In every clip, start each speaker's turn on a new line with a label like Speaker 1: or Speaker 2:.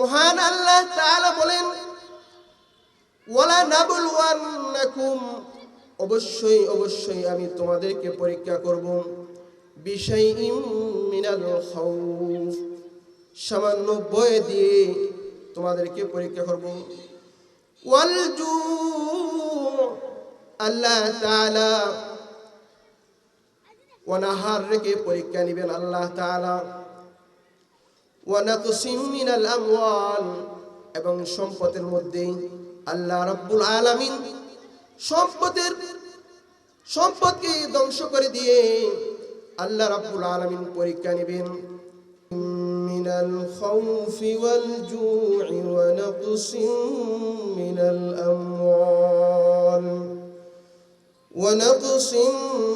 Speaker 1: মহান আল্লাহ তাআলা বলেন, ওয়ালা নাবলুয়ান্নাকুম, অবশ্যই অবশ্যই আমি তোমাদেরকে পরীক্ষা করব, বিশাইইম মিনাল খাউফ, সামান্য ভয় দিয়ে তোমাদেরকে পরীক্ষা করব, ওয়াল জু, আল্লাহ তাআলা ওয়ানাহার রেখে পরীক্ষা নেবেন আল্লাহ তাআলা, ওয়া নাকসিম মিনাল আমওয়াল, এবং সম্পদের মধ্যে আল্লাহ রাব্বুল আলামিন সম্পদকে ধ্বংস করে দিয়ে আল্লাহ রাব্বুল আলামিন পরীক্ষা নেবেন। মিনাল খাউফি ওয়াল জু'i ওয়া নাকসিম মিনাল আমওয়াল ونقص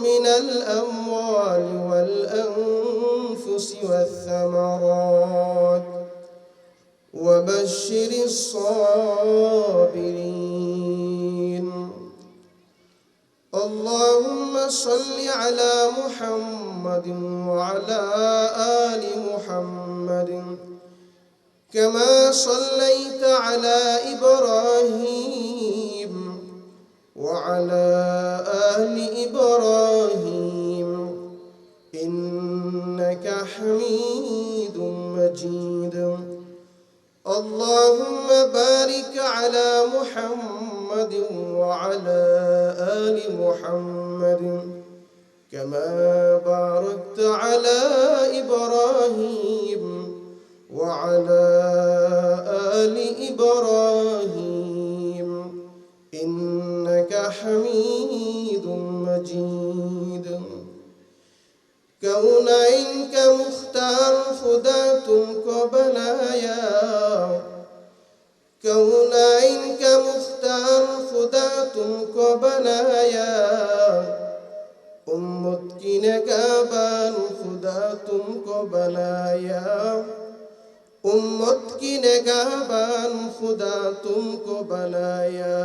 Speaker 1: من الأموال والأنفس والثمرات وبشر الصابرين. اللهم صل على محمد وعلى آل محمد كما صليت على إبراهيم وعلى آل إبراهيم إنك حميد مجيد. اللهم بارك على محمد وعلى آل محمد كما باركت على إبراهيم وعلى آل إبراهيم إنك حميد مجيد. كونك مختار خداتم قبلايا، كونك مختار خداتم قبلايا، أمتك نقابان خداتم قبلايا، उम्मत की नगाबान खुदा तुमको बनाया।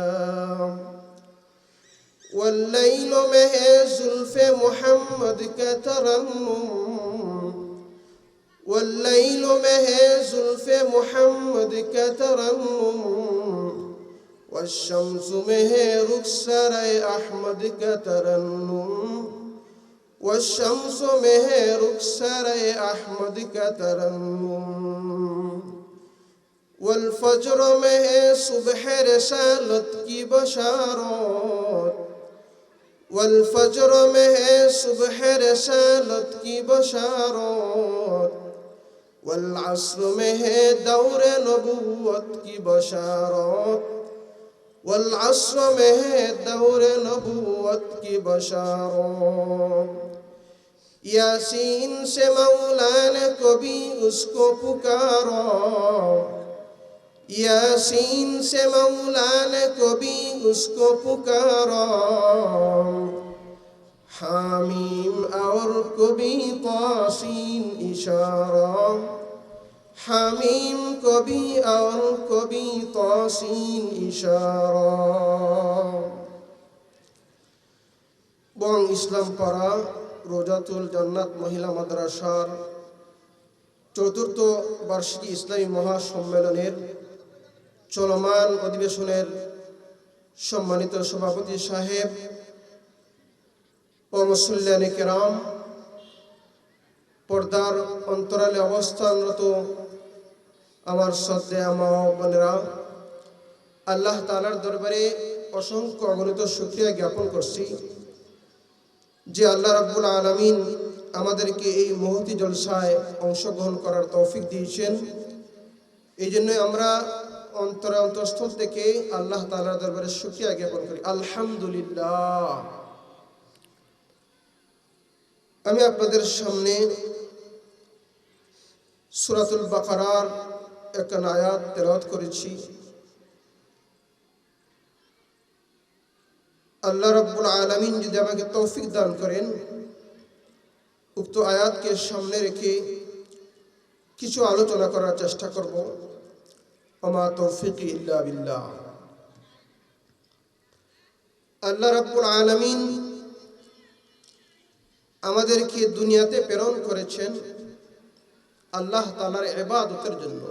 Speaker 1: वल्लैल में है जुल्फ़े मोहम्मद का तरन्नुम, वल्लैल में है जुल्फ़े मोहम्मद का तरन्नुम, वश्शम्स में है रुखसरे अहमद का तरन्नुम, वश्शम्स में है रुखसरे अहमद का तरन्नुम, वल्फज्र में है सुबह रसालत की बशारत, वल्फज्र में है सुबह रसालत की बशारत, वल्अस्र में है दौरे नबुव्वत की बशारत, वल्अस्र में है दौरे नबुव्वत की बशारत। यासीन से मौला ने कभी उसको पुकारा, यासीन से मौला ने कभी उसको पुकारा, हामीम और कभी तासीन इशारा, हामीम कभी और कभी तासीन इशारा। বং ইসলাম পাড়া রোজাতুল জান্নাত মহিলা মাদ্রাসার চতুর্থ বার্ষিকী ইসলামী মহাসম্মেলনের চলমান অধিবেশনের সম্মানিত সভাপতি সাহেব ও মুসল্লিয়ানে কেরাম, পর্দার অন্তরালে অবস্থানরত আমার শ্রদ্ধেয় মা ও বোনেরা, আল্লাহ তাআলার দরবারে অসংখ্য অগণিত শুকরিয়া জ্ঞাপন করছি যে আল্লাহ রাব্বুল আলামিন আমাদেরকে এই মহতি জলসায় অংশগ্রহণ করার তৌফিক দিয়েছেন। এই জন্য আমরা অন্তরস্থল থেকে আল্লাহ তাআলার দরবারে শুকরিয়া জ্ঞাপন করি, আলহামদুলিল্লাহ। আমি আপনাদের সামনে সূরাতুল বাকারার একটা আয়াত তেলাওয়াত করেছি। আল্লাহ রাব্বুল আলামিন যদি আমাকে তৌফিক দান করেন, উক্ত আয়াতকে সামনে রেখে কিছু আলোচনা করার চেষ্টা করব। ওমা তৌফিকি ইল্লা বিল্লাহ। আল্লাহ রাব্বুল আলামিন আমাদেরকে দুনিয়াতে প্রেরণ করেছেন আল্লাহ তাআলার ইবাদতের জন্য।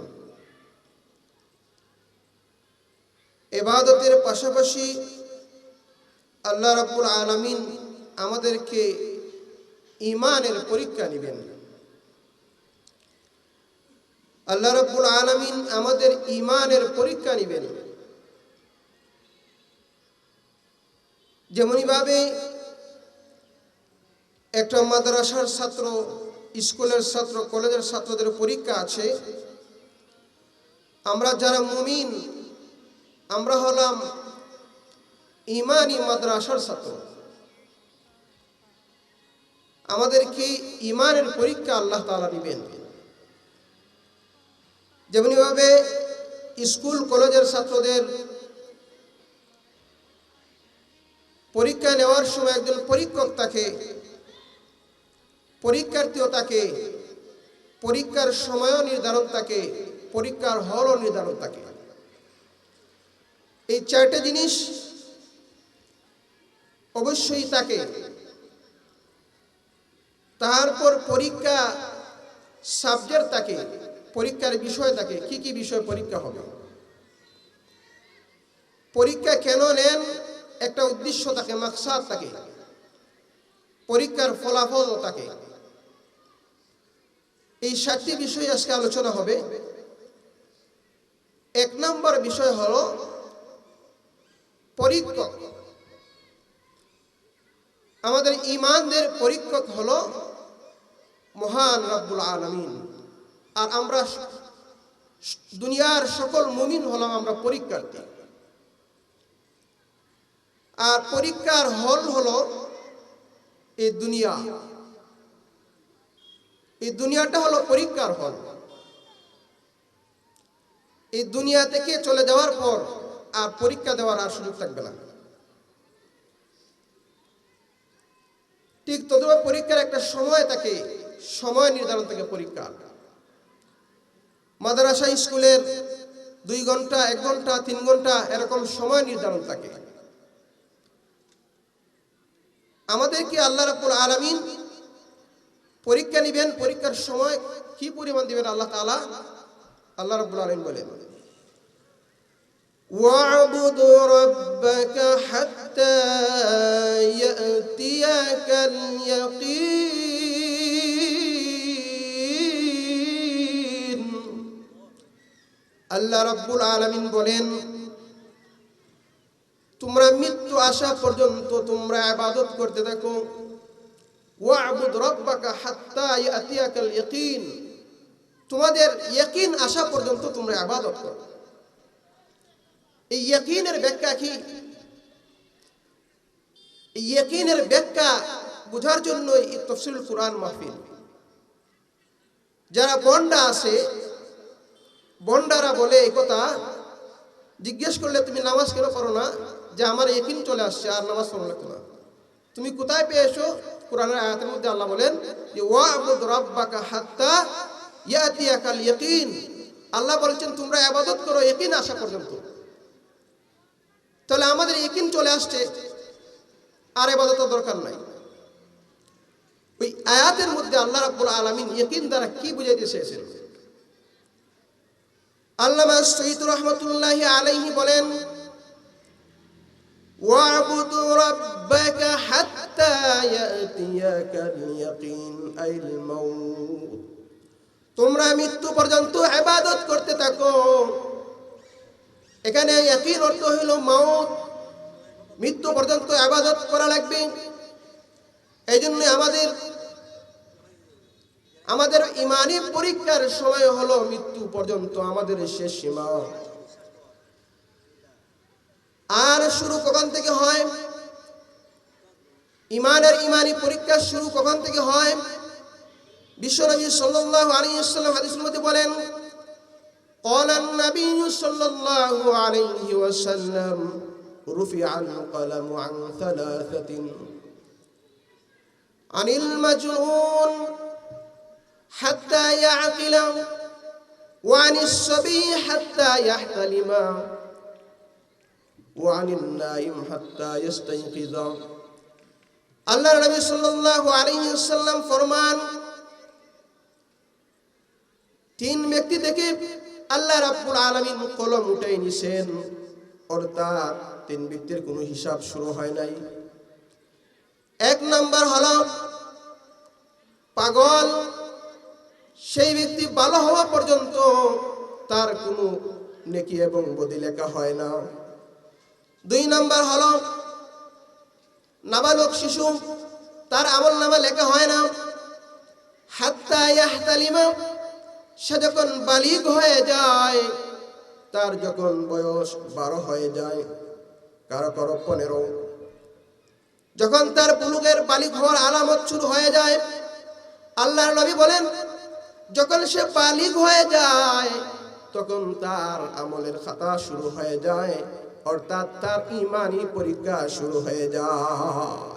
Speaker 1: ইবাদতের পাশাপাশি আল্লাহ রাব্বুল আলামিন আমাদেরকে ঈমানের পরীক্ষা নেবেন। আল্লাহ রাব্বুল আলামিন আমাদের ঈমানের পরীক্ষা নেবেন। যেমনইভাবে একটা মাদ্রাসার ছাত্র, স্কুলের ছাত্র, কলেজের ছাত্রদের পরীক্ষা আছে, আমরা যারা মুমিন আমরা হলাম ঈমানি মাদ্রাসার ছাত্র। আমাদেরকে ঈমানের পরীক্ষা আল্লাহ তাআলা নেবেন। যেমনইভাবে স্কুল কলেজের ছাত্রদের পরীক্ষা নেওয়ার সময় একজন পরীক্ষক থাকে, পরীক্ষার্থীও থাকে, পরীক্ষার সময়ও নির্ধারণ থাকে, পরীক্ষার হলও নির্ধারণ থাকে। এই চারটে জিনিস অবশ্যই থাকে। তারপর পরীক্ষা সাবজেক্ট থাকে, পরীক্ষার বিষয় থাকে, কি কি বিষয় পরীক্ষা হবে, পরীক্ষা কেন নেন একটা উদ্দেশ্য থাকে, মাকসাদ থাকে, পরীক্ষার ফলাফল থাকে। এই 7টি বিষয় আজকে আলোচনা হবে। 1 নম্বর বিষয় হলো পরীক্ষক। আমাদের ঈমানদের পরীক্ষক হলো মহান রব্বুল আলামিন। আর আমরা দুনিয়ার সকল মুমিন হলাম আমরা পরীক্ষার্থী। আর পরীক্ষার হল হলো এই দুনিয়া। এই দুনিয়াটা হলো পরীক্ষার হল। এই দুনিয়া থেকে চলে যাওয়ার পর আর পরীক্ষা দেওয়ার আর সুযোগ থাকবে না। ঠিক ততটা পরীক্ষার একটা সময় থাকে, সময় নির্ধারণ থাকে পরীক্ষা। মাদ্রাসা স্কুলের 2 ঘন্টা, 1 ঘন্টা, 3 ঘন্টা এরকম সময় নির্ধারণ থাকে। আমাদেরকে আল্লাহ রাব্বুল আলামিন পরীক্ষা নেবেন। পরীক্ষার সময় কি পরিমাণ দিবেন আল্লাহ তাআলা? আল্লাহ রাব্বুল আলামিন বলেন, ওয়া'বুদ রাব্বাকা হাত্তা ইয়াতিয়াকাল ইয়াকিন। আল্লাহ রাব্বুল আলামিন বলেন, তোমরা মৃত্যু আসা পর্যন্ত তোমরা ইবাদত করতে থাকো। ওয়া'বুদ রাব্বাকা হাত্তা ইয়াতিয়াকাল ইয়াকিন, তোমাদের ইয়াকিন আসা পর্যন্ত তোমরা ইবাদত করো। এই ইয়াকিনের ব্যাখ্যা কি? এই ইয়াকিনের ব্যাখ্যা বোঝার জন্য এই তাফসীরুল কুরআন মাহফিল। যারা বন্ডা আছে, বন্ডারা বলে এই কথা, জিজ্ঞেস করলে তুমি নামাজ কেন পড়ো না, যে আমার ইয়াকিন চলে আসছে আর নামাজ পড়ো না। তুমি কোথায় পেয়েছো? কোরআনের আয়াতের মধ্যে আল্লাহ বলেন যে ওয়া'বুদ রাব্বাকা হাত্তা ইয়াতিয়াকাল ইয়াকিন। আল্লাহ বলেছেন তোমরা ইবাদত করো ইয়াকিন আসা পর্যন্ত। তাহলে আমাদের ইয়াকিন চলে আসছে, আর ইবাদতের দরকার নাই। ওই আয়াতের মধ্যে আল্লাহ রাব্বুল আলামিন ইয়াকিন দ্বারা কি বুঝাইতে চেয়েছেন? আল্লামা সৈয়দ রাহমাতুল্লাহি আলাইহি বলেন, ওয়া'বুদ রাব্বাকা হাত্তা ইয়াতিয়াকাল ইয়াকিন আইল মাউত। তোমরা মৃত্যু পর্যন্ত ইবাদত করতে থাকো। এখানে ইয়াকিন অর্থ হইল মাউত, মৃত্যু পর্যন্ত ইবাদত করা লাগবে। এই জন্য আমাদের ঈমানি পরীক্ষার সময় হলো মৃত্যু পর্যন্ত আমাদের শেষ সীমা। আর শুরু কখন থেকে হয়? ঈমানি পরীক্ষা শুরু কখন থেকে হয়? বিশ্বনবী সাল্লাল্লাহু আলাইহি ওয়াসাল্লাম হাদিসের মধ্যে বলেন, قال النبي صلى الله عليه وسلم رفع القلم عن 3 عن المجنون حتى يعقل وعن الصبي حتى يحتلم وعن النائم حتى يستيقظ। আল্লাহ নবী সাল্লাল্লাহু আলাইহি ওয়াসাল্লাম ফরমান, 3 ব্যক্তি থেকে আল্লাহ রাব্বুল আলামিন কলম উঠাই নিছেন। অর্থাৎ 3 ব্যক্তির কোনো হিসাব শুরু হয় নাই। 1 নাম্বার হলো পাগল, সেই ব্যক্তি ভালো হওয়া পর্যন্ত তার কোনো নেকি এবং বদি লেখা হয় না। 2 নাম্বার হলো নাবালক শিশু, তার আমলনামা লেখা হয় না। হাত্তা ইয়াহতালিমা, সে যখন বালিগ হয়ে যায়, তার যখন বয়স 12 হয়ে যায়, কারো 15, যখন তার বুলুগের বালিগ হওয়ার আলামত শুরু হয়ে যায়, আল্লাহর নবী বলেন যখন সে বালিগ হয়ে যায় তখন তার আমলের খাতা শুরু হয়ে যায়, অর্থাৎ তার ঈমানি পরীক্ষা শুরু হয়ে যায়।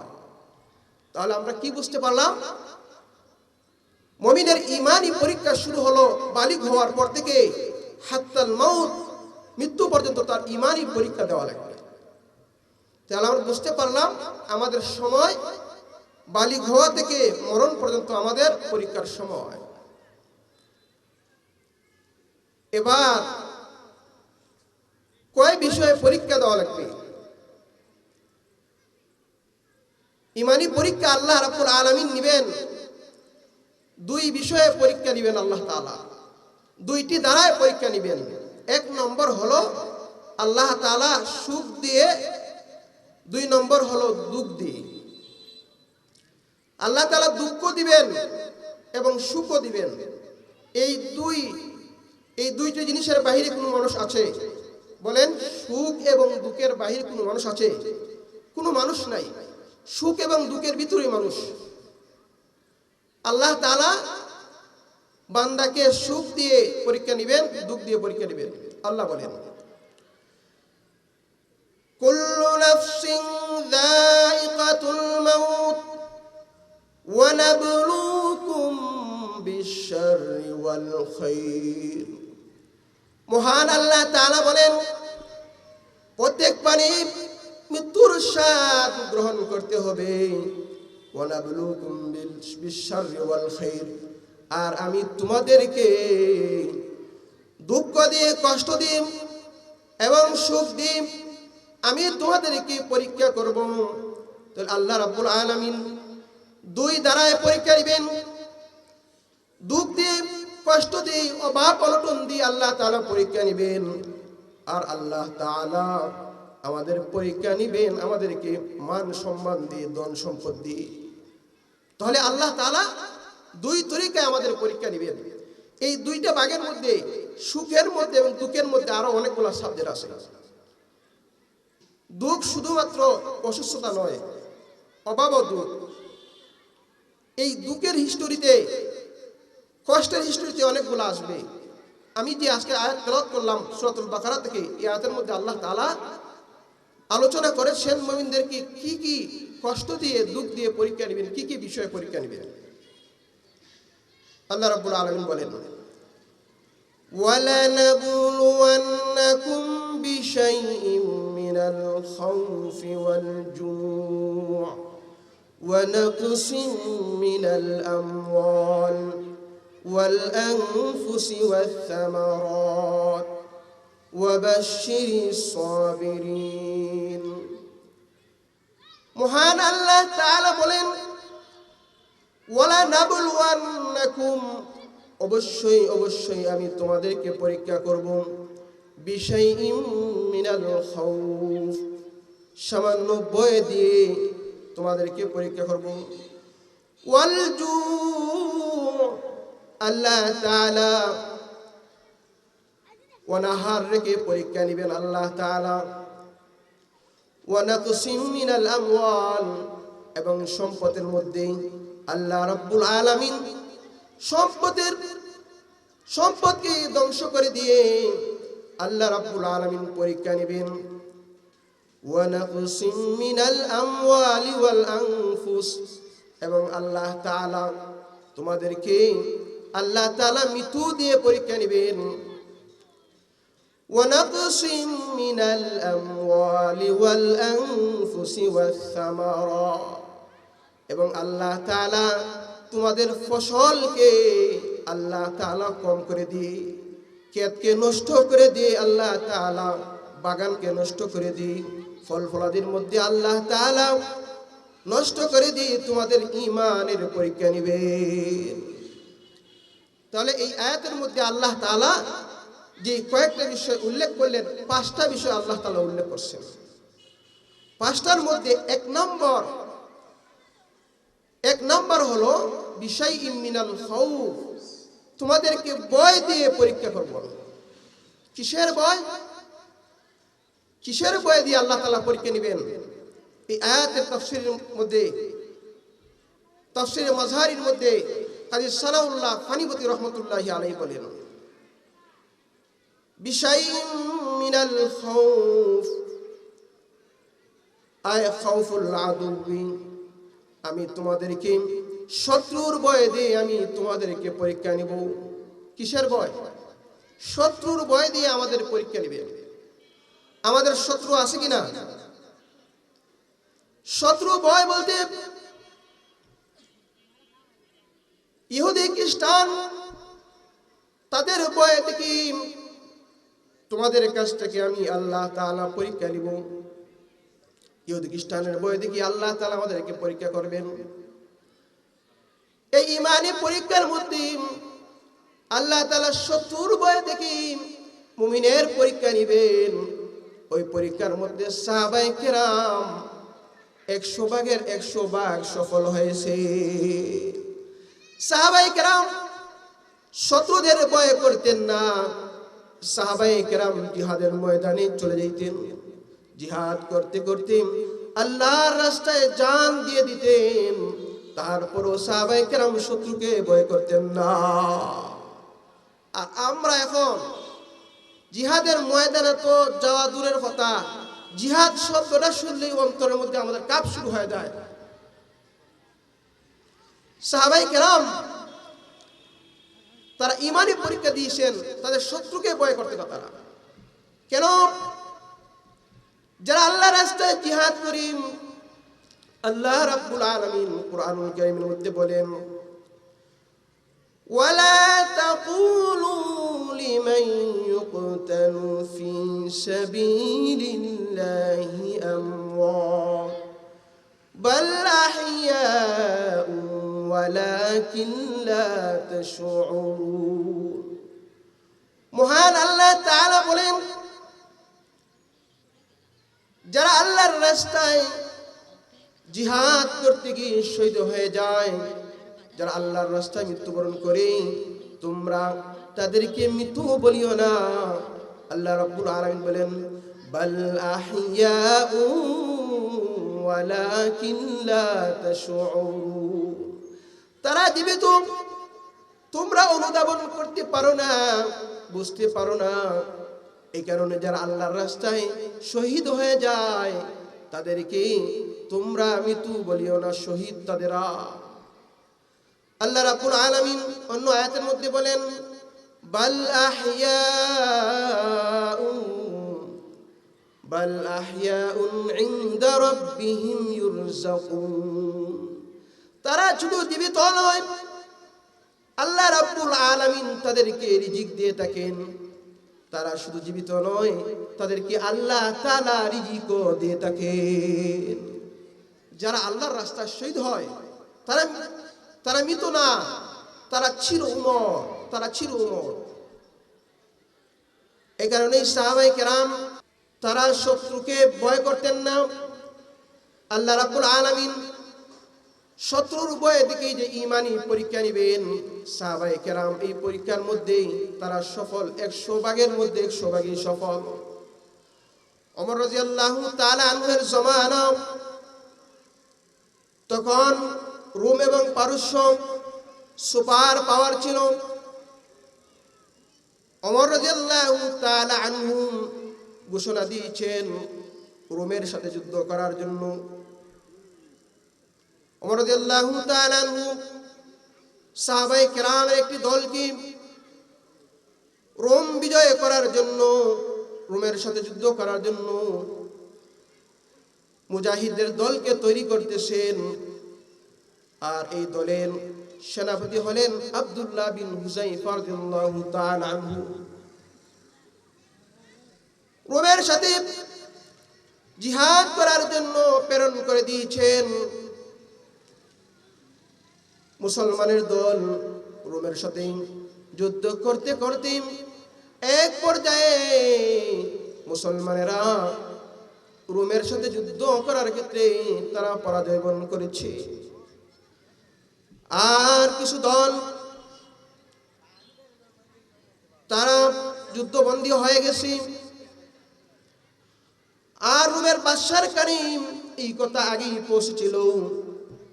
Speaker 1: তাহলে আমরা কি বুঝতে পারলাম? মুমিনের ঈমানি পরীক্ষা শুরু হলো বালিগ হওয়ার পর থেকে, হাত্তাল মাউত, মৃত্যু পর্যন্ত তার ঈমানি পরীক্ষা দেওয়া লাগবে। তাহলে আমরা বুঝতে পারলাম আমাদের সময় বালিগ হওয়া থেকে মরণ পর্যন্ত আমাদের পরীক্ষার সময়। এবার কয় বিষয়ে পরীক্ষা দেওয়া লাগবে? ঈমানি পরীক্ষা আল্লাহ রাব্বুল আলামিন নেবেন, 2 বিষয়ে পরীক্ষা নেবেন আল্লাহ তাআলা, 2টি দ্বারায় পরীক্ষা নেবেন। 1 নম্বর হলো আল্লাহ তাআলা সুখ দিয়ে, 2 নম্বর হলো দুঃখ দিয়ে। আল্লাহ তাআলা দুঃখ দিবেন এবং সুখও দিবেন। এই দুইটি জিনিসের বাহিরে কোনো মানুষ আছে? বলেন, সুখ এবং দুঃখের বাহিরে কোনো মানুষ আছে? কোনো মানুষ নাই। সুখ এবং দুঃখের ভিতরেই মানুষ। আল্লাহ তাআলা বান্দাকে সুখ দিয়ে পরীক্ষা নেবেন, দুঃখ দিয়ে পরীক্ষা নেবেন। আল্লাহ বলেন, কুল্লু নাফসিন যায়িকাতুল মাউত ওয়া নাবলুকুম বিশ-শাররি ওয়াল খাইর। মহান আল্লাহ তাআলা বলেন, প্রত্যেক প্রাণী মৃত্যুর স্বাদ গ্রহণ করতে হবে। ওয়া নাবলুকুম বিশ-শাররি ওয়াল খাইর, আর আমি তোমাদেরকে দুঃখ দিয়ে, কষ্ট দিই এবং সুখ দিই, আমি তোমাদেরকে পরীক্ষা করব। তাহলে আল্লাহ রাব্বুল আলামিন 2 দ্বারায় পরীক্ষা নেবেন। দুঃখ দিয়ে, কষ্ট দিয়ে, অভাব অনটন দিয়ে আল্লাহ তাআলা পরীক্ষা নেবেন। আর আল্লাহ তাআলা আমাদের পরীক্ষা নেবেন আমাদেরকে মান সম্মান দিয়ে, ধন সম্পদ দিয়ে। তাহলে আল্লাহ তাআলা 2 তরিকায় আমাদের পরীক্ষা নেবেন। এই 2টা ভাগের মধ্যে, সুখের মধ্যে এবং দুঃখের মধ্যে আরো অনেকগুলো সাবজেক্ট আছে। দুঃখ শুধুমাত্র অসুস্থতা নয়, অভাবও দুঃখ। এই দুঃখের হিস্টোরিতে, কষ্টের হিস্টোরিতে অনেকগুলো আসবে। আমি যে আজকে আয়াত তেলাওয়াত করলাম সূরাতুল বাকারা থেকে, এই আয়াতের মধ্যে আল্লাহ তাআলা আলোচনা করেছেন মুমিনদেরকে কি কি কষ্ট দিয়ে, দুঃখ দিয়ে পরীক্ষা নেবেন, কি কি বিষয়ে পরীক্ষা নেবেন। আল্লাহ রাব্বুল আলামিন বলেন, وَلَنَبْلُوَنَّكُمْ بِشَيْءٍ مِّنَ الْخَوْفِ وَالْجُوعِ وَنَقْصٍ مِّنَ الْأَمْوَالِ وَالْأَنفُسِ وَالثَّمَرَاتِ وَبَشِّرِ الصَّابِرِينَ। মহান আল্লাহ তাআলা বলেন, ওয়ালানাবলুয়ান্নাকুম, অবশ্যই অবশ্যই আমি তোমাদেরকে পরীক্ষা করব, বিশাইইম মিনাল খাউফ, সামান্য ভয় দিয়ে তোমাদেরকে পরীক্ষা করব, ওয়াল জু, আল্লাহ তাআলা অনাহার রেখে পরীক্ষা নেবেন আল্লাহ তাআলা, ওয়া নাকসিম মিনাল আমওয়াল, এবং সম্পদের মধ্যে আল্লাহ রাব্বুল আলামিন সম্পদকে ধ্বংস করে দিয়ে আল্লাহ রাব্বুল আলামিন পরীক্ষা নেবেন। ওয়া নাকসিম মিনাল আমওয়ালি ওয়াল আনফুস, এবং আল্লাহ তাআলা তোমাদেরকে আল্লাহ তাআলা মৃত্যু দিয়ে পরীক্ষা নেবেন। ওয়া নাকসিম মিনাল আমওয়ালি ওয়াল আনফুসি ওয়াস সামারাত, এবং আল্লাহ তাআলা তোমাদের ফসলকে আল্লাহ তাআলা কম করে দিয়ে, ক্ষেতকে নষ্ট করে দিয়ে আল্লাহ তাআলা বাগানকে নষ্ট করে দিই, ফল ফলাদির মধ্যে আল্লাহ তাআলা নষ্ট করে দিই, তোমাদের ঈমানের পরীক্ষা নিবে। তাহলে এই আয়াতের মধ্যে আল্লাহ তাআলা যে কয়েকটা বিষয় উল্লেখ করলেন, 5টা বিষয় আল্লাহ তাআলা উল্লেখ করছেন। 5টার মধ্যে এক নম্বর হলো বিশাইইন মিনাল খাউফ, তোমাদেরকে ভয় দিয়ে পরীক্ষা করব। কিসের ভয়? কিসের ভয় দিয়ে আল্লাহ তাআলা পরীক্ষা নেবেন? এই আয়াতের তাফসীরের মধ্যে, তাফসীরে মাযহারির মধ্যে কাজী সানাউল্লাহ ফানিবতী রাহমাতুল্লাহি আলাইহি বলেন, বিশাইইন মিনাল খাউফ আয় খাউফুল আদুবি, আমি তোমাদেরকে শত্রুর ভয় দিয়ে আমি তোমাদেরকে পরীক্ষা নিব। কিসের ভয়? শত্রুর ভয় দিয়ে আমাদের পরীক্ষা নিবে। আমাদের শত্রু আছে কিনা? শত্রু ভয় বলতে ইহুদি খ্রিস্টান, তাদের ভয় থেকে তোমাদের কাছ থেকে আমি আল্লাহ তাআলা পরীক্ষা নিব। ইহুদি খ্রিস্টানের ভয় থেকে আল্লাহ তাআলা আমাদেরকে পরীক্ষা করবেন। এই ঈমানি পরীক্ষার মধ্যে আল্লাহ তাআলা শত্রুর ভয় থেকে মুমিনের পরীক্ষা নেবেন। ওই পরীক্ষার মধ্যে সাহাবায়ে কেরাম 100 ভাগের 100 ভাগ সফল হয়েছে। সাহাবায়ে কেরাম শত্রুদের ভয় করতেন না। সাহাবায়ে কেরাম জিহাদের ময়দানে চলে যেতেন, জিহাদ করতে করতে আল্লাহর রাস্তায় জান দিয়ে দিতেন। তারপরও সাহাবায়ে কেরাম শত্রুকে ভয় করতেন না। আর আমরা এখন জিহাদের ময়দানে তো যাওয়া দূরের কথা, জিহাদ শব্দটা শুনলেই অন্তরের মধ্যে আমাদের কাঁপ শুরু হয়ে যায়। সাহাবায়ে কেরাম তারা ঈমানি পরীক্ষা দিয়েছেন, তাদের শত্রুকে ভয় করতে না। তারা কেন? যারা আল্লাহর রাস্তায় জিহাদ করেন, আল্লাহ রাব্বুল আলামিন কুরআনুল কারীমের মধ্যে বলেন, ওয়ালা তাকুলু লিমান ইউকতালু ফি সাবিলিল্লাহি আমওয়াত বাল আহইয়াউ ওয়ালাকিন লা তাশউরুন। মহান আল্লাহ তাআলা বলেন, যারা আল্লাহর রাস্তায় জিহাদ করতে গিয়ে শহীদ হয়ে যায়, যারা আল্লাহর রাস্তায় মৃত্যুবরণ করে, তোমরা তাদেরকে মৃত্যু বলিও না। আল্লাহ রাব্বুল আলামিন বলেন, বাল আহইয়াউ ওয়ালাকিন লা তাশউরুন, তারা জীবিত, তোমরা অনুধাবন করতে পারো না, বুঝতে পারো না। এই কারণে যারা আল্লাহর রাস্তায় শহীদ হয়ে যায় তাদেরকে তোমরা মৃত্যু বলিও না, শহীদ তাদেরা। আল্লাহ রাব্বুল আলামিন অন্য আয়াতের মধ্যে বলেন, বাল আহইয়াউন ইনদা রাব্বিহিম ইউরযাকুন, তারা শুধু জীবিত নয়, আল্লাহ রাব্বুল আলামিন তাদেরকে রিজিক দিয়ে থাকেন। তারা শুধু জীবিত নয়, তাদেরকে আল্লাহ তাআলা রিজিকও দিয়ে থাকেন। যারা আল্লাহর রাস্তায় শহীদ হয় তারা মৃত না, তারা চির উমর, তারা চির উমর। এই কারণেই সাহাবায়ে কেরাম তারা শত্রুকে ভয় করতেন না। আল্লাহ রাব্বুল আলামিন শত্রুর ভয় দেখে যে ঈমানি পরীক্ষা নেবেন, সাহাবায়ে কেরাম এই পরীক্ষার মধ্যে তারা সফল, 100 ভাগের মধ্যে 100 ভাগই সফল। ওমর রাদিয়াল্লাহু তাআলা আনহুর জামানা, তখন রোম এবং পারস্য সুপার পাওয়ার ছিল। ওমর রাদিয়াল্লাহু তাআলা আনহু ঘোষণা দিয়েছেন রোমের সাথে যুদ্ধ করার জন্য। ওমর রাদিয়াল্লাহু তাআলা আনহু সাহাবায়ে কেরামের একটি দলকে রোম বিজয় করার জন্য, রোমের সাথে যুদ্ধ করার জন্য মুজাহিদদের দলকে তৈরি করতেছেন। আর এই দলের সেনাপতি হলেন আব্দুল্লাহ বিন হুযাইফা রাদিয়াল্লাহু তাআলা আনহু। রোমের রোমের সাথে জিহাদ করার জন্য প্রেরণ করে দিয়েছেন। মুসলমানের দল রোমের সাথে যুদ্ধ করতে করতে এক পর্যায়ে মুসলমানেরা রোমের সাথে যুদ্ধ করার ক্ষেত্রে তারা পরাজয় বরণ করেছে। আর কিছু দল তারা যুদ্ধবন্দী হয়ে গেছে। আর রোমের বাদশার কারিম এই কথা আগেই পৌঁছেছিল,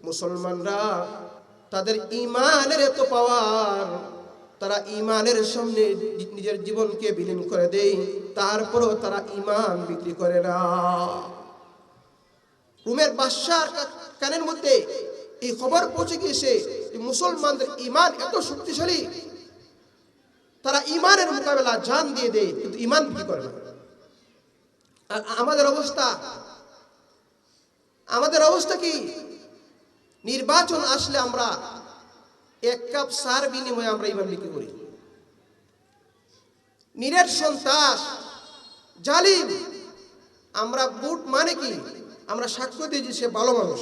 Speaker 1: মুসলমানরা তাদের ঈমানের এত পাওয়ার, তারা ঈমানের সামনে নিজের জীবনকে বিলীন করে দেয়, তারপরও তারা ঈমান বিক্রি করে না। রোমের বাদশার কানের মধ্যে এই খবর পৌঁছে গিয়েছে যে মুসলমানদের ঈমান এত শক্তিশালী, তারা ঈমানের মোকাবেলা জান দিয়ে দেয়, কিন্তু ঈমান বিক্রি করে না। আর আমাদের অবস্থা কি? নির্বাচন আসলে আমরা এক কাপ সার বিনিময়ে আমরা ঈমান বিক্রি করি। নিরেট সন্ত্রাস, জালিম, আমরা বুট মানে কি আমরা সাক্ষ্য দিই যে সে ভালো মানুষ,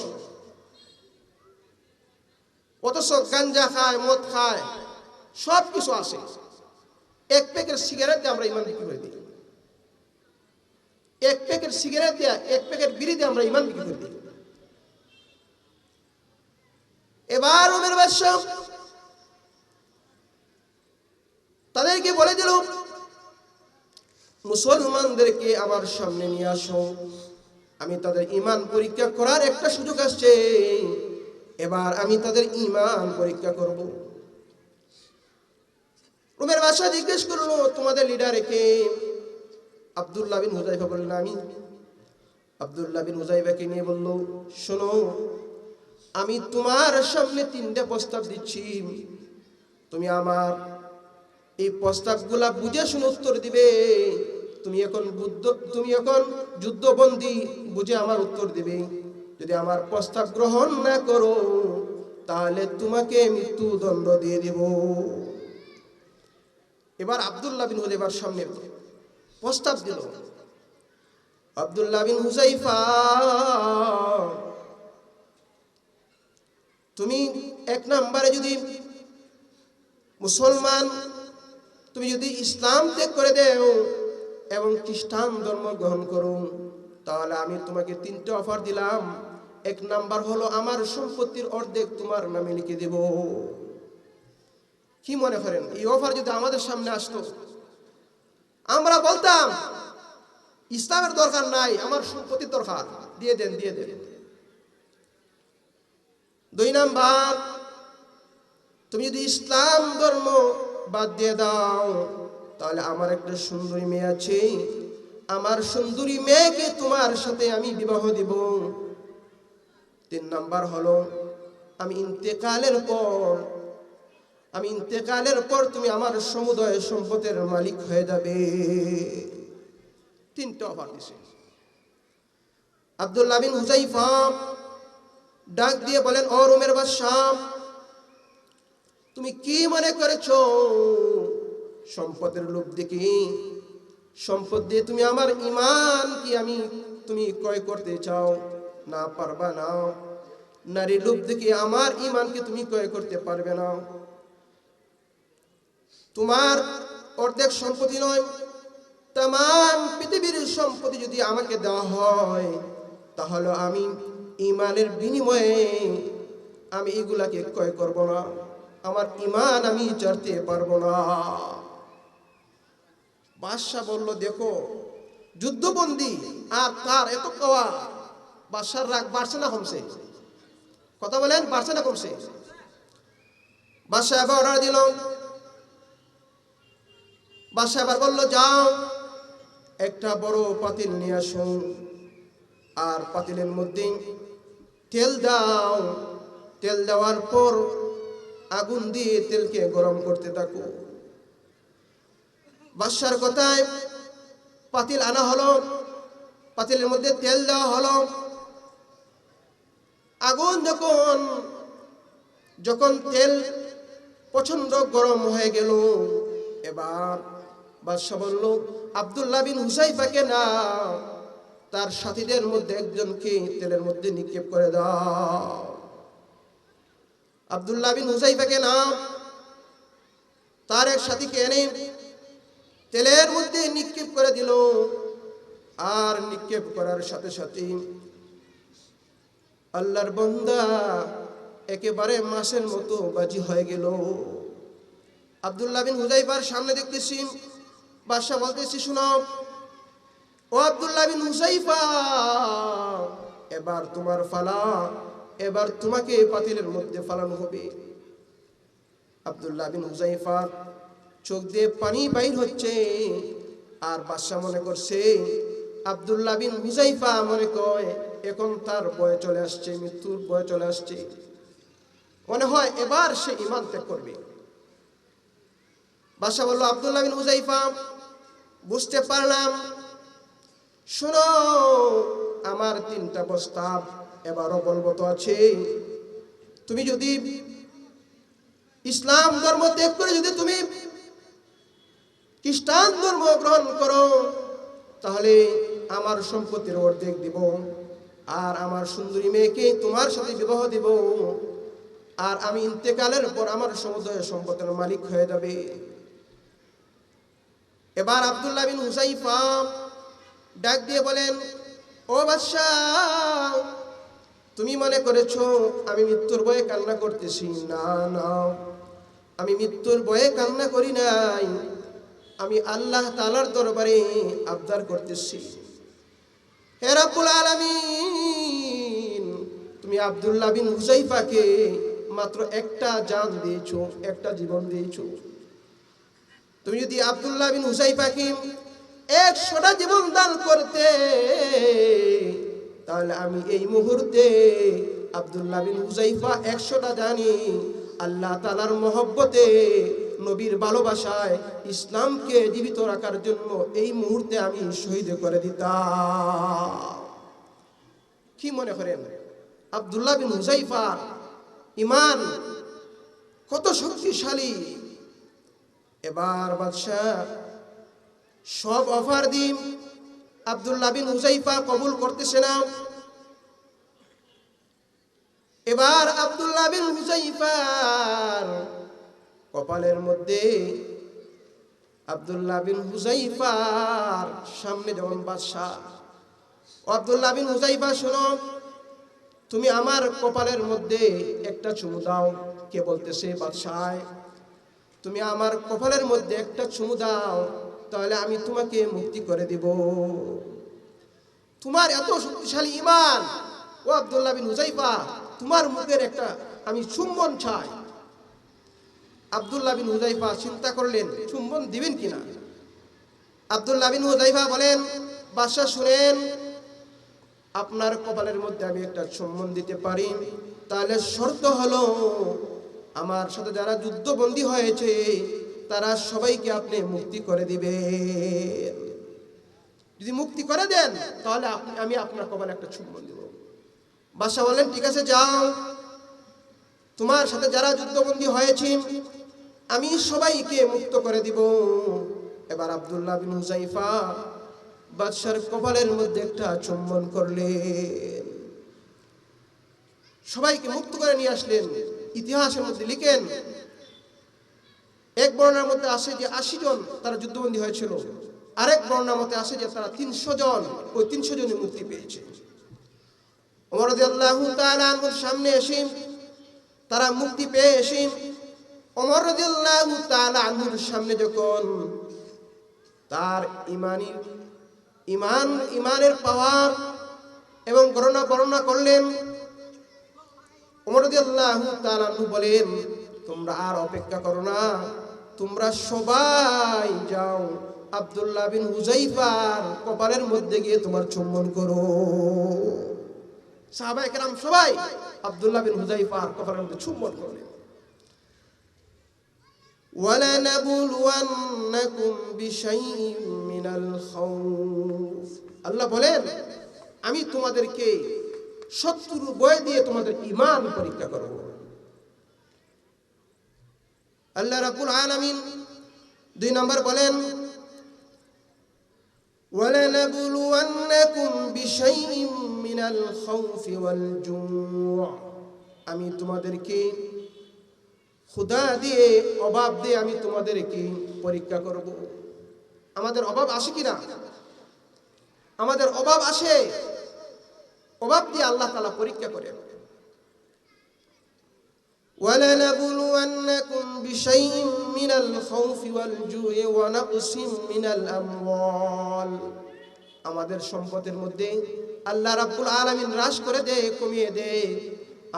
Speaker 1: অথচ গাঞ্জা খায়, মদ খায়, সব কিছু আছে। এক প্যাকেট সিগারেট দিয়ে আমরা ঈমান বিক্রি করে দিই, এক প্যাকেট সিগারেট দিয়ে, এক প্যাকেট বিড়ি দিয়ে আমরা ঈমান বিক্রি করে দিই। এবার রোমের বাদশা তাদেরকে বলে দিল, মুসলমানদেরকে আমার সামনে নিয়ে আসো, আমি তাদের ঈমান পরীক্ষা করার একটা সুযোগ আসছে, এবার আমি তাদের ঈমান পরীক্ষা করব। রোমের বাদশা জিজ্ঞেস করলো, তোমাদের লিডার কে? আব্দুল্লাহ বিন হুযায়ফা বললেন আমি। আব্দুল্লাহ বিন হুযায়ফাকে নিয়ে বলল, শোনো, আমি তোমার সামনে 3টা প্রস্তাব দিচ্ছি, তুমি আমার এই প্রস্তাবগুলা বুঝে শুনে উত্তর দিবে। তুমি এখন যুদ্ধবন্দী, বুঝে আমার উত্তর দিবে। যদি আমার প্রস্তাব গ্রহণ না করো তাহলে তোমাকে মৃত্যুদণ্ড দিয়ে দেব। এবার আব্দুল্লাহ বিন হুযায়ফার সামনে প্রস্তাব দিল। আব্দুল্লাহ বিন হুযায়ফা, তুমি 1 নম্বরে যদি মুসলমান, তুমি যদি ইসলাম ত্যাগ করে দেও এবং খ্রিস্টান ধর্ম গ্রহণ করো, তাহলে আমি তোমাকে 3টা অফার দিলাম। 1 নাম্বার হলো আমার সম্পত্তির অর্ধেক তোমার নামে লিখে দেব। কি মনে করেন এই অফার যদি আমাদের সামনে আসতো, আমরা বলতাম ইসলামের দরকার নাই, আমার সম্পত্তির দরকার, দিয়ে দেন, দিয়ে দেন। 2 নাম্বার, তুমি যদি ইসলাম ধর্ম বাদ দিয়ে দাও তাহলে আমার একটা সুন্দরী মেয়ে আছে, আমার সুন্দরী মেয়েকে তোমার সাথে আমি বিবাহ দিব। 3 নাম্বার হলো আমি ইন্তেকালের পর তুমি আমার সমুদয় সম্পদের মালিক হয়ে যাবে। 3টা অফার দিছে। আব্দুল্লাহ বিন হুযায়ফা ডাক দিয়ে বলেন, ও রোমের বাদশা, তুমি কি মনে করেছো সম্পদের লোভ দেখি, সম্পদ দিয়ে তুমি আমার ঈমান কি তুমি ক্রয় করতে চাও? না, পারবা না। নারী লোভ দেখি আমার ঈমানকে তুমি ক্রয় করতে পারবে না। তোমার অর্ধেক সম্পত্তি নয়, तमाम পৃথিবীর সম্পত্তি যদি আমাকে দেওয়া হয় তাহলে আমি ঈমানের বিনিময়ে আমি এগুলাকে ক্রয় করব না, আমার ঈমান আমি ছাড়তে পারবো না। বাদশা বলল, দেখো যুদ্ধবন্দী আর তার এত পাওয়া, বাদশার রাগ বাড়ছে না কমছে? কথা বলেন, বাড়ছে না কমছে? বাদশা এবার অর্ডার দিল। বাদশা এবার বলল, যাও একটা বড় পাতিল নিয়ে আসো, আর পাতিলের মধ্যে তেল দাও, তেল দেওয়ার পর আগুন দিয়ে তেলকে গরম করতে থাকো। বাদশার কথায় পাতিল আনা হলো, পাতিলের মধ্যে তেল দেওয়া হলো। আগুন যখন তেল প্রচন্ড গরম হয়ে গেল, এবার বাদশা বলল, আব্দুল্লাহ বিন হুযাইফাকে না তার সাথীদের মধ্যে একজনকে তেলের মধ্যে নিক্ষেপ করে দাও। আব্দুল্লাহ বিন হুযাইফাকে না তার এক সাথীকে এনে তেলের মধ্যে নিক্ষেপ করে দিল। আর নিক্ষেপ করার সাথে সাথে আল্লাহর বান্দা একেবারে মাছের মতো বাজি হয়ে গেল। আব্দুল্লাহ বিন হুযাইফার সামনে দেখতেছি বাদশা বলতেছি, শুনো ও আব্দুল্লাহ বিন হুযাইফা, এবার তোমার ফালা, এবার তোমাকে পাতিলের মধ্যে ফালানো হবে। আব্দুল্লাহ বিন হুযাইফা চোখ দিয়ে পানি বাইর হচ্ছে। আর বাদশা মনে করছে আব্দুল্লাহ বিন হুযাইফা মনে কয় এখন তার বয়ে চলে আসছে, মৃত্যুর বয়ে চলে আসছে, মনে হয় এবার সে ঈমান ত্যাগ করবে। বাদশা বলল, আব্দুল্লাহ বিন হুযাইফা, বুঝতে পারলাম, শোনো আমার তিনটা প্রস্তাব এবারও বলবো তো আছে। তুমি যদি ইসলাম ধর্ম ত্যাগ করে যদি তুমি খ্রিস্টান ধর্ম গ্রহণ করো তাহলে আমার সম্পত্তির অর্ধেক দিব, আর আমার সুন্দরী মেয়েকে তোমার সাথে বিবাহ দিব, আর আমি ইন্তেকালের পর আমার সমুদয় সম্পদের মালিক হয়ে যাবে। এবার আব্দুল্লাহ বিন হুযাইফা ডাক দিয়ে বলেন, ও বাদশা, তুমি মনে করেছো আমি মৃত্যুর ভয়ে কান্না করতেছি? না না, আমি মৃত্যুর ভয়ে কান্না করি নাই, আমি আল্লাহ তাআলার দরবারে আবদার করতেছি। হে রব্বুল আলামিন, তুমি আব্দুল্লাহ বিন হুযাইফাকে মাত্র একটা জান দিয়েছো, একটা জীবন দিয়েছো। তুমি যদি আব্দুল্লাহ বিন হুযাইফাকে 100টা জীবন দান করতে, তাহলে আমি এই মুহূর্তে আব্দুল্লাহ বিন হুযাইফা 100টা জানি আল্লাহ তাআলার মহব্বতে, নবীর ভালোবাসায় ইসলামকে জীবিত রাখার জন্য এই মুহূর্তে আমি শহীদ করে দিতাম। কি মনে করেন আব্দুল্লাহ বিন হুযাইফা ঈমান কত শক্তিশালী? এবার বাদশা সব অফার দিন আব্দুল্লাহ বিন হুযাইফা কবুল করতেছে না। এবার আব্দুল্লাহ বিন হুযাইফার কপালের মধ্যে, আব্দুল্লাহ বিন হুযাইফার সামনে যেমন বাদশা, আব্দুল্লাহ বিন হুযাইফা শোনো, তুমি আমার কপালের মধ্যে একটা চুমু দাও। কে বলতেছে? বাদশাহ, তুমি আমার কপালের মধ্যে একটা চুমু দাও, তাহলে আমি তোমাকে মুক্তি করে দিব। তোমার এত শক্তিশালী ঈমান, ও আব্দুল্লাহ বিন হুযাইফা, তোমার মুখের একটা আমি চুম্বন চাই। আব্দুল্লাহ বিন হুযাইফা চিন্তা করলেন চুম্বন দিবেন কিনা। আব্দুল্লাহ বিন হুযাইফা বলেন, বাদশা শুনেন, আপনার কপালের মধ্যে আমি একটা চুম্বন দিতে পারি, তাহলে শর্ত হলো আমার সাথে যারা যুদ্ধবন্দী হয়েছে তারা সবাইকে আপনি মুক্তি করে দিবেন। যদি মুক্তি করে দেন তাহলে আমি আপনার কপালে একটা চুম্বন দেব। বাদশা বলেন, ঠিক আছে, যাও, তোমার সাথে যারা যুদ্ধবন্দী হয়েছে আমি সবাইকে মুক্ত করে দিব। এবার আব্দুল্লাহ বিন হুযাইফা বাদশার কপালের মধ্যে একটা চুম্বন করলেন, সবাইকে মুক্ত করে নিয়ে আসলেন। ইতিহাসের মধ্যে লিখেন, এক বর্ণনার মধ্যে আসে যে 80 জন তারা যুদ্ধবন্দী হয়েছিল, আরেক বর্ণনার মধ্যে আসে যে তারা 300 জন, ওই 300 জনই মুক্তি পেয়েছে। ওমর রাদিয়াল্লাহু তাআলা আনহুর সামনে এসে তারা মুক্তি পেয়ে এসে ওমর রাদিয়াল্লাহু তাআলা আনহুর সামনে যখন তার ইমানের পাওয়ার এবং বর্ণনা করলেন, ওমর রাদিয়াল্লাহু তাআলা আনহু বলেন, তোমরা আর অপেক্ষা করো না, তোমরা সবাই যাও আব্দুল্লাহ বিন হুযাইফার কপালের মধ্যে গিয়ে তোমার চুম্বন করো। সাহাবায়ে কেরাম সবাই আব্দুল্লাহ বিন হুযাইফার কপালের মধ্যে চুম্বন করলেন। ওয়ালানাবলুওয়ান্নাকুম বিশাইইন মিনাল খাউফ, আল্লাহ বলেন আমি তোমাদেরকে শত্রুর ভয় দিয়ে তোমাদের ঈমান পরীক্ষা করব। আল্লাহ রাব্বুল আলামিন 2 নম্বর বলেন, ওয়ালানাবলুওয়ান্নাকুম বিশাইইম মিনাল খাউফি ওয়াল জু', আমি তোমাদেরকে ক্ষুধা দিয়ে, অভাব দিয়ে আমি তোমাদেরকে পরীক্ষা করব। আমাদের অভাব আসে কিনা? আমাদের অভাব আসে, অভাব দিয়ে আল্লাহ তাআলা পরীক্ষা করেন। وَلَنَبْلُوَنَّكُمْ بِشَيْءٍ مِّنَ الْخَوْفِ وَالْجُوعِ وَنَقْصٍ مِّنَ الْأَمْوَالِ, আমাদের সম্পদের মধ্যে আল্লাহ রাব্বুল আলামিন হ্রাস করে দেয়, কমিয়ে দেয়।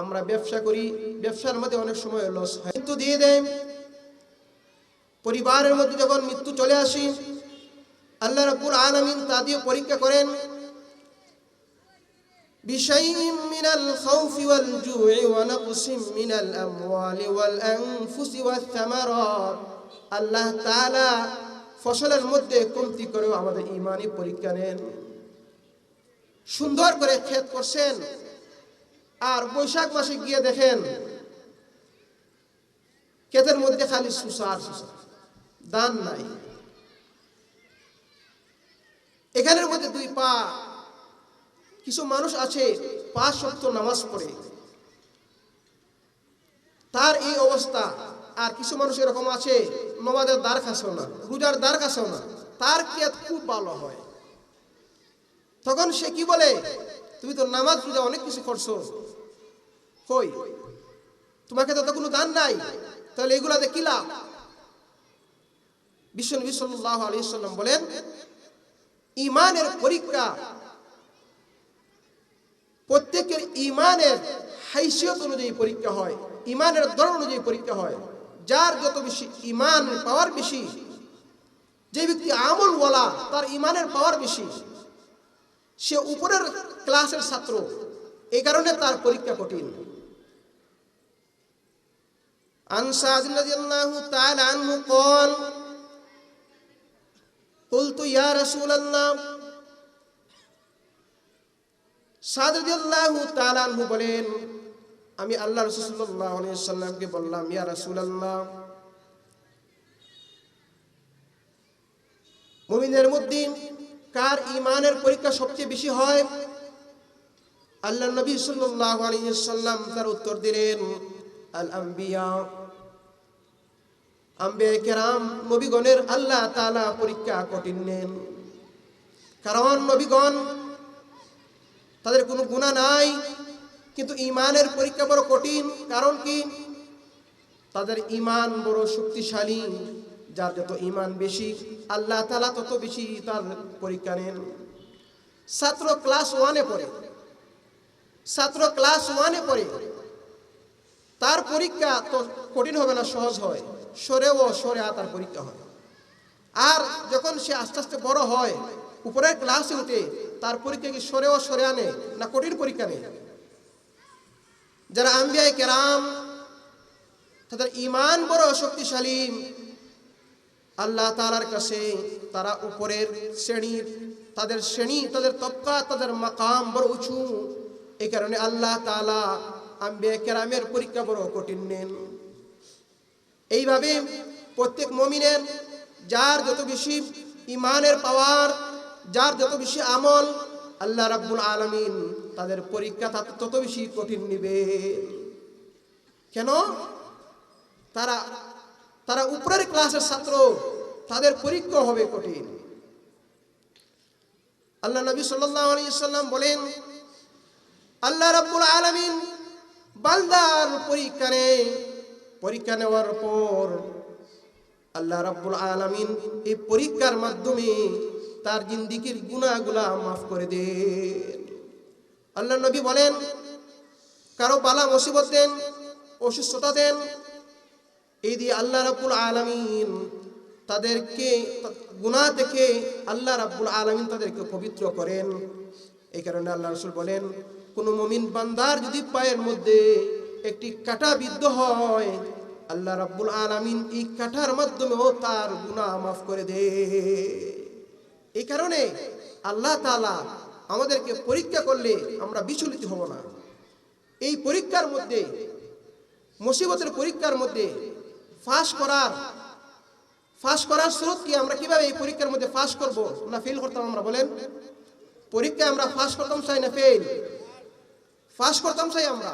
Speaker 1: আমরা ব্যবসা করি, ব্যবসার মধ্যে অনেক সময় লস হয়, মৃত্যু দিয়ে দেয়। পরিবারের মধ্যে যখন মৃত্যু চলে আসে, আল্লাহ রাব্বুল আলামিন তা দিয়ে পরীক্ষা করেন। বিশাইইম মিনাল খাউফি ওয়াল জু'i ওয়া নাকসিম মিনাল আমওয়ালি ওয়াল আনফুসি ওয়াস সামারাত, আল্লাহ তাআলা ফসলের মধ্যে কমতি করেও আমাদের ঈমানি পরীক্ষা নেন। সুন্দর করে ক্ষেত করছেন, আর বৈশাখ মাসে গিয়ে দেখেন ক্ষেতের মধ্যে খালি সুসার সুসার, দান নাই। এখানের মধ্যে দুই পা, কিছু মানুষ আছে 5 ওয়াক্ত নামাজ পড়ে, তার এই অবস্থা। আর কিছু মানুষ এরকম আছে নামাজের দ্বার কাছেও না, রোজার দ্বার কাছেও না, তার ক্ষেত খুব ভালো হয়। তখন সে কি বলে, তুমি তো নামাজ রোজা অনেক কিছু করছো, কই তোমাকে তো কোনো দান নাই, তাহলে এগুলাতে কি লাভ? বিশ্বনবী সাল্লাল্লাহু আলাইহি সাল্লাম বলেন, ঈমানের পরীক্ষা প্রত্যেকের ঈমানের হাইসিয়ত অনুযায়ী পরীক্ষা হয়, ঈমানের ধরন অনুযায়ী পরীক্ষা হয়। যার যত বেশি ঈমান পাওয়ার বেশি, যে ব্যক্তি আমল ওয়ালা তার ঈমানের পাওয়ার বেশি, সে উপরের ক্লাসের ছাত্র, এই কারণে তার পরীক্ষা কঠিন। আন সাদ রাদিয়াল্লাহু তাআলা আনহু قال قلت يا رسول الله, সাদ রাদিয়াল্লাহু তাআলা আনহু বলেন, আমি আল্লাহ রাসূল সাল্লাল্লাহু আলাইহি ওয়াসাল্লামকে বললাম, ইয়া রাসূলুল্লাহ, মুমিনের মধ্যে কার ঈমানের পরীক্ষা সবচেয়ে বেশি হয়? আল্লাহ নবী সাল্লাল্লাহু আলাইহি ওয়াসাল্লাম তার উত্তর দিলেন, আল আম্বিয়া, আম্বিয়া কেরাম, নবীগণের আল্লাহ তাআলা পরীক্ষা কঠিন নেন। কারণ নবীগণ তাদের কোনো গুনাহ নাই, কিন্তু ঈমানের পরীক্ষা বড় কঠিন। কারণ কি? তাদের ঈমান বড় শক্তিশালী। যার যত ঈমান বেশি, আল্লাহ তাআলা তত বেশি তার পরীক্ষা নেন। ছাত্র ক্লাস 1-এ পড়ে, ছাত্র ক্লাস 1-এ পড়ে, তার পরীক্ষা তো কঠিন হবে না, সহজ হয়। সরে তার পরীক্ষা হয়। আর যখন সে আস্তে আস্তে বড় হয়, উপরের ক্লাসে উঠে, তার পরীক্ষা কি সরে আনে না কঠিন পরীক্ষা নেই? যারা আম্বিয়া কেরাম, তাদের ঈমান বড় শক্তিশালী, আল্লাহ তাআলার কাছে তারা উপরের শ্রেণীর, তাদের শ্রেণী, তাদের তবকা, তাদের মাকাম বড় উঁচু। এই কারণে আল্লাহ তাআলা আম্বিয়া কেরামের পরীক্ষা বড় কঠিন নেন। এইভাবে প্রত্যেক মুমিনের যার যত বেশি ঈমানের পাওয়ার, যার যত বেশি আমল, আল্লাহ রাব্বুল আলামিন তাদের পরীক্ষা তত বেশি কঠিন নেবে। কেন? তারা উপরের ক্লাসের ছাত্র, তাদের পরীক্ষা হবে কঠিন। আল্লাহ নবী সাল্লাল্লাহু আলাইহি ওয়াসাল্লাম বলেন, আল্লাহ রাব্বুল আলামিন বান্দার পরীক্ষা নেওয়ার পর আল্লাহ রাব্বুল আলামিন এই পরীক্ষার মাধ্যমে তার জিন্দেগীর গুনাহগুলা মাফ করে দেন। আল্লাহ নবী বলেন, কারো বালা মুসিবত দেন, অসুস্থতা দেন, এই দিয়ে আল্লাহ রাব্বুল আলামিন তাদেরকে গুনাহ থেকে আল্লাহ রাব্বুল আলামিন তাদেরকে পবিত্র করেন। এই কারণে আল্লাহ রাসূল বলেন, কোন মুমিন বান্দার যদি পায়ের মধ্যে একটি কাঁটা বিদ্ধ হয়, আল্লাহ রাব্বুল আলামিন এই কাঁটার মাধ্যমেও তার গুনাহ মাফ করে দেয়। এই কারণে আল্লাহ তাআলা আমাদেরকে পরীক্ষা করলে আমরা বিচলিত হব না। এই পরীক্ষার মধ্যে, মুসিবতের পরীক্ষার মধ্যে ফাঁস করার স্রোত কি? আমরা কিভাবে এই পরীক্ষার মধ্যে ফাঁস করব না ফেল করতাম? আমরা বলেন, পরীক্ষায় আমরা ফাঁস করতাম চাই না ফেল? ফাঁস করতাম চাই আমরা।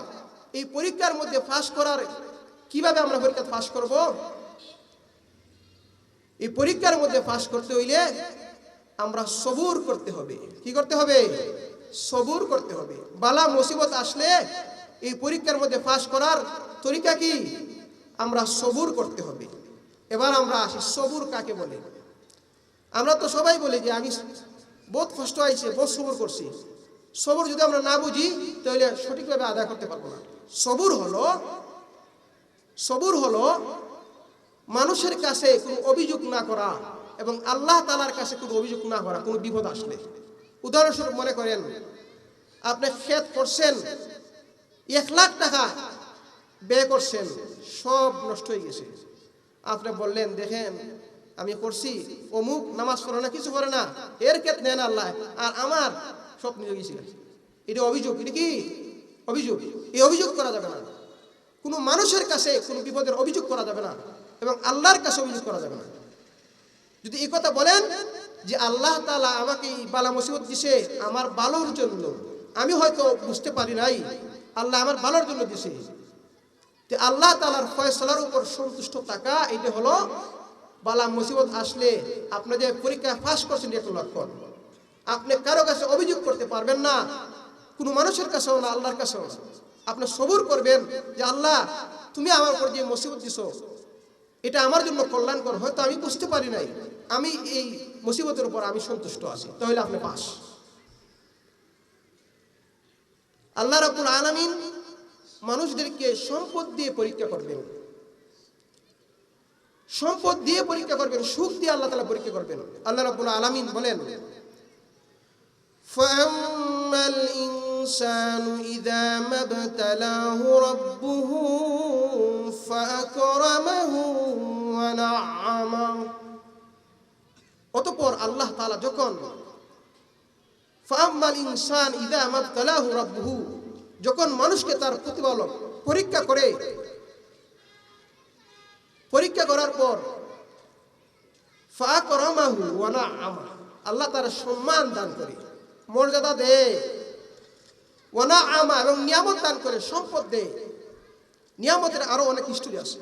Speaker 1: এই পরীক্ষার মধ্যে ফাঁস করার কিভাবে আমরা পরীক্ষা ফাঁস করব? এই পরীক্ষার মধ্যে ফাঁস করতে হইলে আমরা সবুর করতে হবে। কি করতে হবে? সবুর করতে হবে। বালা মুসিবত আসলে এই পরীক্ষার মধ্যে ফাঁস করার তরিকা কি? আমরা সবুর করতে হবে। এবার আমরা আসি, সবুর কাকে বলে? আমরা তো সবাই বলি যে আমি বহুত কষ্ট আইছে, বহুত সবুর করছি। সবুর যদি আমরা না বুঝি তাহলে সঠিকভাবে আদায় করতে পারবো না। সবুর হলো মানুষের কাছে কোনো অভিযোগ না করা এবং আল্লাহ তাআলার কাছে কোনো অভিযোগ না করা কোনো বিপদ আসলে। উদাহরণস্বরূপ মনে করেন, আপনি ক্ষেত করছেন, 1 লাখ টাকা ব্যয় করছেন, সব নষ্ট হয়ে গেছে। আপনি বললেন, দেখেন আমি করছি, অমুক নামাজ পড়ে না, কিছু করে না, এর ক্ষেত নেন আল্লাহ, আর আমার সব নিয়ে গেছে। এটা অভিযোগ। এটা কি? অভিযোগ। এই অভিযোগ করা যাবে না। কোনো মানুষের কাছে কোনো বিপদের অভিযোগ করা যাবে না এবং আল্লাহর কাছে অভিযোগ করা যাবে না। যদি এই কথা বলেন যে আল্লাহ তাআলা আমাকে এই বালা মুসিবত দিছে আমার ভালোর জন্য, আমি হয়তো বুঝতে পারি নাই, আল্লাহ আমার ভালোর জন্য দিছে, তো আল্লাহ তাআলার ফয়সালার উপর সন্তুষ্ট থাকা, এটা হলো বালা মুসিবত আসলে আপনি যে পরীক্ষায় পাস করছেন একটা লক্ষণ। আপনি কারো কাছে অভিযোগ করতে পারবেন না, কোনো মানুষের কাছেও না, আল্লাহর কাছেও না। আপনি সবুর করবেন যে আল্লাহ তুমি আমার উপর যে মুসিবত দিছো এটা আমার জন্য কল্যাণকর, হয়তো আমি বুঝতে পারি নাই, আমি এই মুসিবতের উপর আমি সন্তুষ্ট আছি, তাহলে আপনি পাস। আল্লাহ রাব্বুল আলামিন মানুষদেরকে সম্পদ দিয়ে পরীক্ষা করবেন, সম্পদ দিয়ে পরীক্ষা করবেন, সুখ দিয়ে আল্লাহ তাআলা পরীক্ষা করবেন। আল্লাহ রাব্বুল আলামিন বলেন, ফাআম্মাল ইনসানু ইযা মাবতালাহু রাব্বুহু ফাআকরামাহু ওয়া না'আমাহু। অতঃপর আল্লাহ তাআলা যখন ফাআম্মাল ইনসান ইযা মাবতালাহু রাব্বুহু, যখন মানুষকে তার প্রতিপালক পরীক্ষা করে, পরীক্ষা করার পর ফাআকরামাহু ওয়া না'আমাহু, আল্লাহ তার সম্মান দান করে, মর্যাদা দেয়, ওয়া না'আমা, এবং নিয়ামত দান করে, সম্পদ দেয়। নিয়ামতের আরো অনেক হিস্টরি আছে।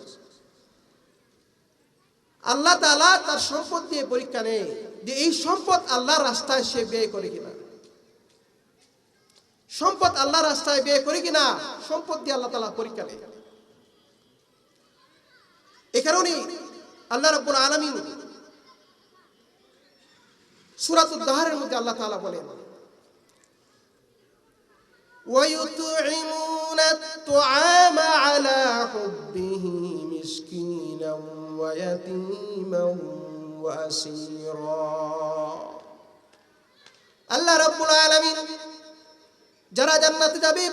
Speaker 1: আল্লাহ তাআলা তার সম্পদ দিয়ে পরীক্ষা নেয় যে এই সম্পদ আল্লাহর রাস্তায় সে ব্যয় করে কিনা, সম্পদ আল্লাহর রাস্তায় ব্যয় করে কিনা, সম্পদ দিয়ে আল্লাহ তাআলা পরীক্ষা নেয়। এই কারণেই আল্লাহ রাব্বুল আলামিন সূরাতুদ দাহরের মধ্যে আল্লাহ তাআলা বলেন, وَيُطْعِمُونَ الطَّعَامَ عَلَى حُبِّهِ مِسْكِينًا وَيَتِيمًا وَأَسِيرًا। আল্লাহ রাব্বুল আলামিন যারা জান্নাতে যাবে,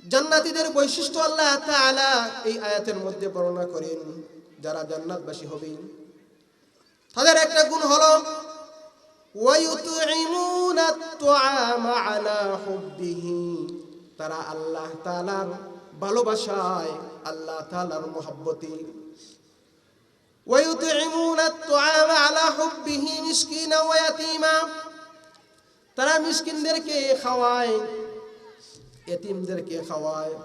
Speaker 1: জান্নাতীদের বৈশিষ্ট্য আল্লাহ তাআলা এই আয়াতের মধ্যে বর্ণনা করেন। যারা জান্নাতবাসী হবে তাদের একটা গুণ হলো ওয়ায়ুতঈমুনা আত-তুআমা আলা হুব্বিহি, তারা আল্লাহ তাআলার ভালোবাসায়, আল্লাহ তাআলার মহব্বতে, ওয়ায়ুতঈমুনা আত-তুআমা আলা হুব্বিহি মিসকিনা ওয়া ইয়াতীমা, তারা মিসকিনদেরকে খাওয়ায়, এতিমদেরকে খাওয়ায়।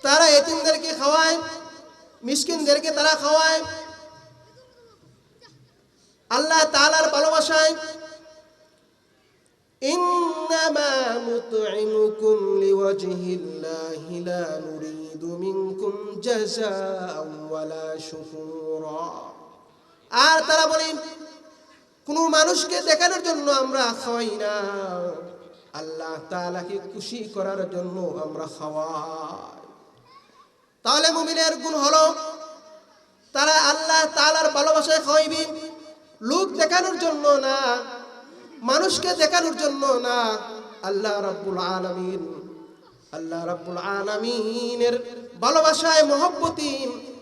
Speaker 1: তারা এতিমদেরকে খাওয়ায়, মিসকিনদেরকে তারা খাওয়ায় আল্লাহ তাআলার ভালোবাসায়। ইন্নামা নুতঈমুকুম লিওয়াজহিল্লাহি লা নুরিদু মিনকুম জাযাআন ওয়ালা শুকুরা। আর তারা বলে কোন মানুষকে দেখানোর জন্য আমরা খাওয়াই না, আল্লাহ তাআলাকে খুশি করার জন্য আমরা খাওয়াই। তাহলে মুমিনের গুণ হলো তারা আল্লাহ তাআলার ভালোবাসায় খাওয়াইবে, লোক দেখানোর জন্য না, মানুষকে দেখানোর জন্য না। আল্লাহ রাব্বুল আলামিন, আল্লাহ রাব্বুল আলামিনের ভালোবাসায় মহব্বতি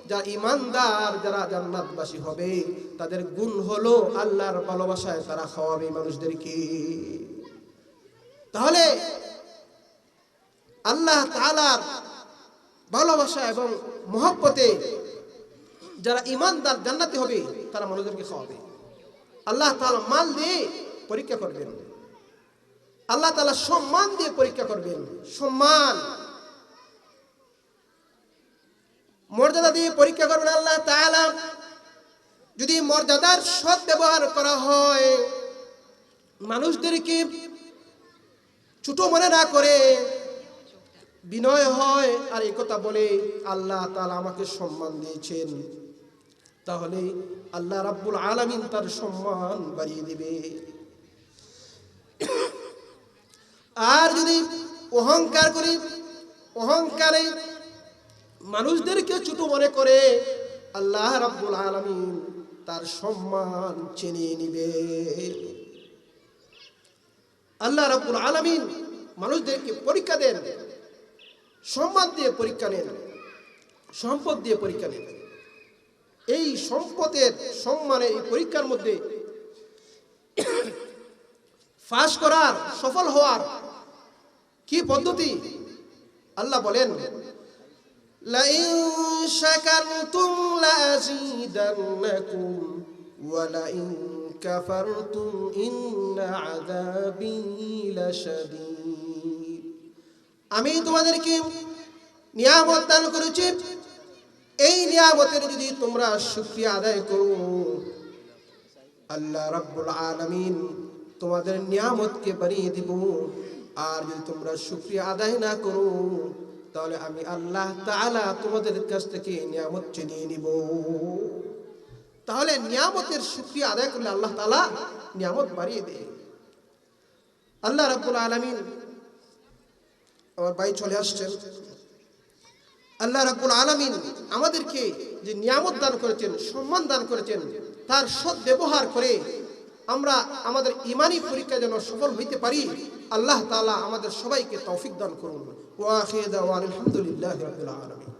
Speaker 1: যারা ঈমানদার, যারা জান্নাতবাসী হবে, তাদের গুণ হলো আল্লাহর ভালোবাসায় তারা খাওয়াবে মানুষদেরকে। তাহলে আল্লাহ তাআলার ভালোবাসা এবং মহব্বতে যারা ঈমানদার জান্নাতি হবে তারা মানুষদেরকে খাওয়াবে। আল্লাহ তাআলা মাল দিয়ে পরীক্ষা করবেন, আল্লাহ তাআলা সম্মান দিয়ে পরীক্ষা করবেন। সম্মান মর্যাদা দিয়ে পরীক্ষা করবেন আল্লাহ তাআলা। যদি মর্যাদার সৎ ব্যবহার করা হয়, মানুষদেরকে ছোট মনে না করে বিনয় হয় আর এই কথা বলে আল্লাহ তাআলা আমাকে সম্মান দিয়েছেন, তাহলে আল্লাহ রাব্বুল আলামিন তার সম্মান বাড়িয়ে দিবে। আর যদি অহংকার করি, অহংকারে মানুষদেরকে ছোট মনে করে, আল্লাহ রাব্বুল আলামিন তার সম্মান ছিনিয়ে নিবে। আল্লাহ রাব্বুল আলামিন মানুষদেরকে পরীক্ষা দেন, সম্মান দিয়ে পরীক্ষা নেন, সম্পদ দিয়ে পরীক্ষা নেন। এই সম্পদের সম্মানে এই পরীক্ষার মধ্যে পাস করার, সফল হওয়ার কি পদ্ধতি? আল্লাহ বলেন, লাইন শাকারতুম লাযীদান্নাকুম ওয়া লাইন কাফারতুম ইন্না আযাবী লাশাদীদ। আমি তোমাদেরকে নিয়ামত দান করেছি, এই নিয়ামতের যদি তোমরা শুকরিয়া আদায় করো, আল্লাহ রাব্বুল আলামিন তোমাদের নিয়ামতকে বাড়িয়ে দিব। আর যদি তোমরা শুকরিয়া আদায় না করো, তাহলে আমি আল্লাহ তাআলা তোমাদের কাছ থেকে নিয়ামত ছিনিয়ে নিব। তাহলে নিয়ামতের শুকরিয়া আদায় করলে আল্লাহ তাআলা নিয়ামত বাড়িয়ে দেয়। আল্লাহ রাব্বুল আলামিন, আমার ভাই চলে আসছেন, আল্লাহ রাব্বুল আলামিন আমাদেরকে যে নিয়ামত দান করেছেন, সম্মান দান করেছেন, তার সৎ ব্যবহার করে আমরা আমাদের ঈমানি পরীক্ষা যেন সফল হইতে পারি, আল্লাহ তাআলা আমাদের সবাইকে তৌফিক দান করুন। ওয়া আখিরু দাওয়ানা আলহামদুলিল্লাহি রাব্বিল আলামিন।